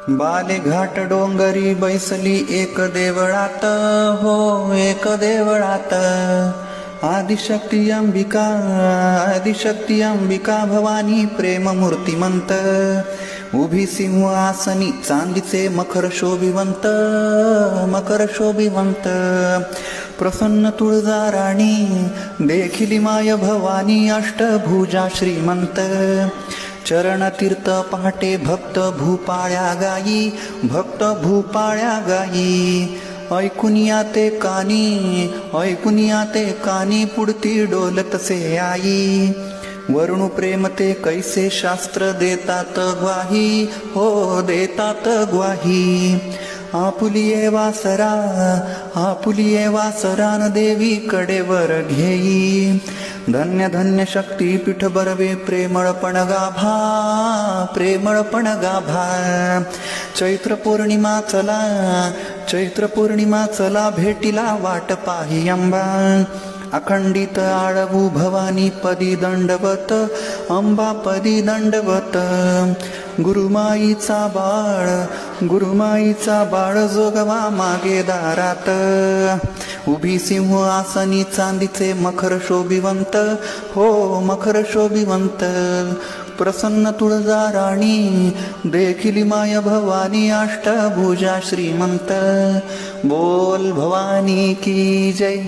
बालेघाट डोंगरी बैसली एक देवळात, हो एक देवळात. आदिशक्ती अंबिका भवानी प्रेम मूर्तिमंत. उभी सिंहासनी चांदीचे मखर शोभिवंत, मखर शोभिवंत. प्रसन्न तुळजा राणी देखिली माय भवानी अष्टभुजा श्रीमंत. चरणतीर्थ पहाटे भक्त भूपाळ्या गाई, भक्त भूपाळ्या गाई. ऐकुनिया ते कानी पुढती डोलतसे आई. वरुण प्रेम ते कैसे शास्त्र देतात ग्वाही, हो देतात ग्वाही. आपुलिये वासरान देवी कडेवर घेई. धन्य धन्य शक्ती पीठ बरवे प्रेमळपण गाभा, प्रेमळपण गाभा. चैत्र पौर्णिमा चला भेटीला वाट पाही अंबा. अखंडित आळवू भवानी पदी दंडवत, अंबा पदी दंडवत. गुरुमाईचा बाळ जोगवा मागे दारात. उभी सिंहासनी चांदीचे मखर शोभिवंत, हो मखर शोभिवंत. प्रसन्न तुळजा राणी देखिली माय भवानी अष्टभुजा श्रीमंत. बोल भवानी की जय.